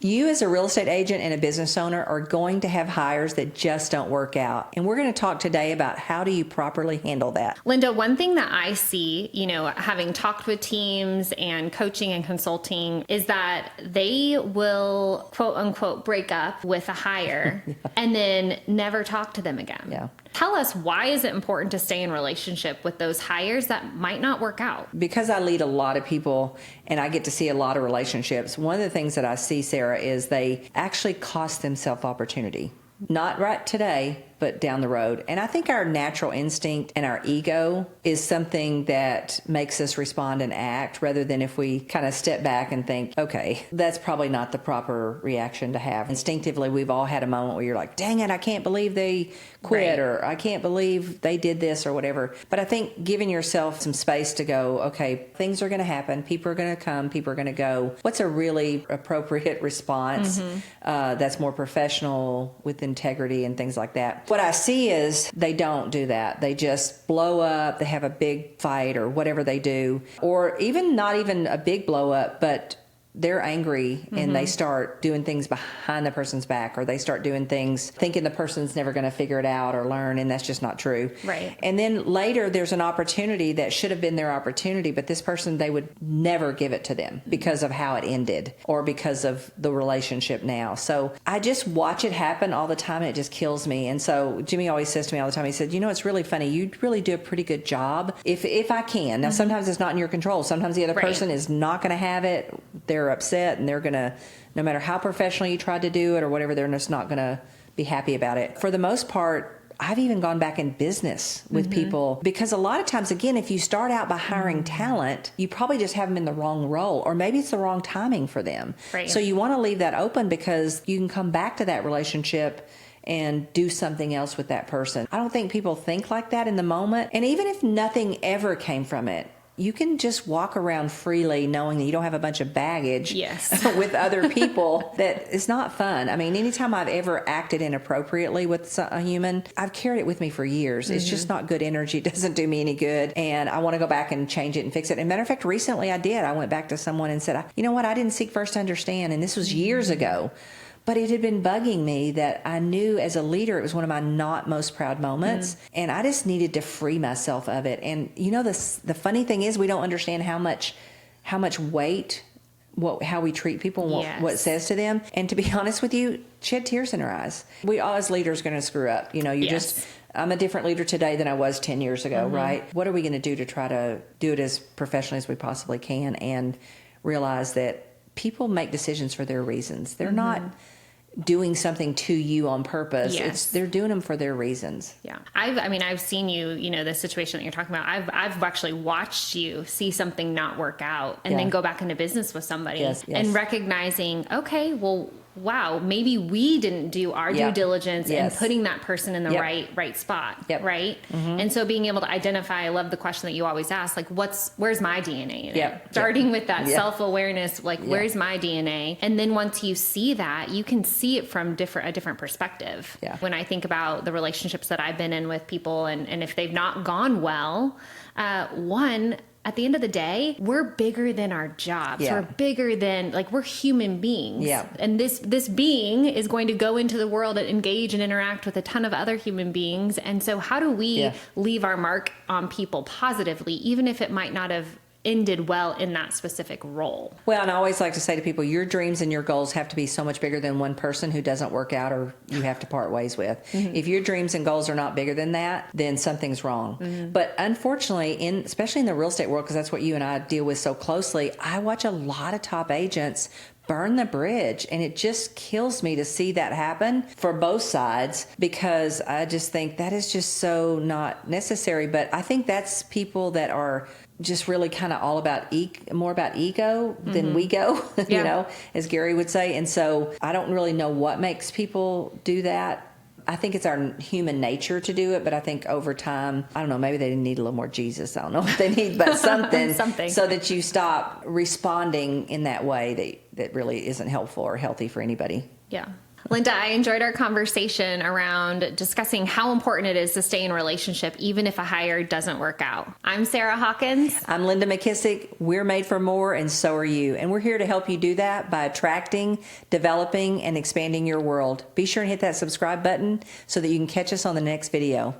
You as a real estate agent and a business owner are going to have hires that just don't work out. And we're going to talk today about how do you properly handle that. Linda, one thing that I see, having talked with teams and coaching and consulting is that they will quote unquote break up with a hire and then never talk to them again. Yeah. Tell us, why is it important to stay in relationship with those hires that might not work out? Because I lead a lot of people and I get to see a lot of relationships. One of the things that I see, Sarah, is they actually cost themselves opportunity. Not right today, but down the road. And I think our natural instinct and our ego is something that makes us respond and act rather than if we kind of step back and think, okay, that's probably not the proper reaction to have. Instinctively, we've all had a moment where you're like, dang it, I can't believe they quit, or I can't believe they did this or whatever. But I think giving yourself some space to go, okay, things are going to happen. People are going to come. People are going to go. What's a really appropriate response that's more professional with integrity and things like that? What I see is they don't do that. They just blow up. They have a big fight or whatever they do, or even not even a big blow up, but they're angry and they start doing things behind the person's back, or they start doing things thinking the person's never going to figure it out or learn, and that's just not true. Right. And then later there's an opportunity that should have been their opportunity, but this person, they would never give it to them because of how it ended or because of the relationship now. So I just watch it happen all the time, and it just kills me. And so Jimmy always says to me all the time, he said, it's really funny. You really do a pretty good job if I can. Now, sometimes it's not in your control. Sometimes the other person is not going to have it. They're upset and they're going to, no matter how professionally you tried to do it or whatever, they're just not going to be happy about it. For the most part, I've even gone back in business with people because a lot of times, again, if you start out by hiring talent, you probably just have them in the wrong role, or maybe it's the wrong timing for them. Right. So you want to leave that open because you can come back to that relationship and do something else with that person. I don't think people think like that in the moment. And even if nothing ever came from it, you can just walk around freely knowing that you don't have a bunch of baggage with other people. That is not fun. I mean, anytime I've ever acted inappropriately with a human, I've carried it with me for years. It's just not good energy. It doesn't do me any good. And I want to go back and change it and fix it. And matter of fact, recently I did. I went back to someone and said, you know what? I didn't seek first to understand. And this was years ago. But it had been bugging me that I knew as a leader it was one of my not most proud moments. And I just needed to free myself of it. And the funny thing is we don't understand how much weight, how we treat people and what it says to them. And to be honest with you, shed tears in our eyes. We all as leaders are going to screw up. I'm a different leader today than I was 10 years ago, right? What are we going to do to try to do it as professionally as we possibly can and realize that people make decisions for their reasons. They're not doing something to you on purpose. They're doing them for their reasons. Yeah. I've seen you, the situation that you're talking about. I've actually watched you see something not work out and then go back into business with somebody and recognizing, okay, well, wow, maybe we didn't do our due diligence in putting that person in the right spot. Right. And so being able to identify, I love the question that you always ask, like, where's my DNA in it? Starting with that self-awareness, like, where's my DNA? And then once you see that, you can see it from a different perspective. When I think about the relationships that I've been in with people and if they've not gone well, at the end of the day, we're bigger than our jobs. We're bigger than, we're human beings. And this being is going to go into the world and engage and interact with a ton of other human beings. And so how do we leave our mark on people positively, even if it might not have ended well in that specific role? Well, and I always like to say to people, your dreams and your goals have to be so much bigger than one person who doesn't work out or you have to part ways with. If your dreams and goals are not bigger than that, then something's wrong. But unfortunately, especially in the real estate world, because that's what you and I deal with so closely, I watch a lot of top agents burn the bridge, and it just kills me to see that happen for both sides, because I just think that is just so not necessary. But I think that's people that are just really kind of all about more about ego than we go, as Gary would say. And so I don't really know what makes people do that. I think it's our human nature to do it, but I think over time, I don't know, maybe they need a little more Jesus. I don't know what they need, but something, so that you stop responding in that way that really isn't helpful or healthy for anybody. Yeah. Linda, I enjoyed our conversation around discussing how important it is to stay in a relationship, even if a hire doesn't work out. I'm Sarah Hawkins. I'm Linda McKissack. We're made for more, and so are you. And we're here to help you do that by attracting, developing, and expanding your world. Be sure and hit that subscribe button so that you can catch us on the next video.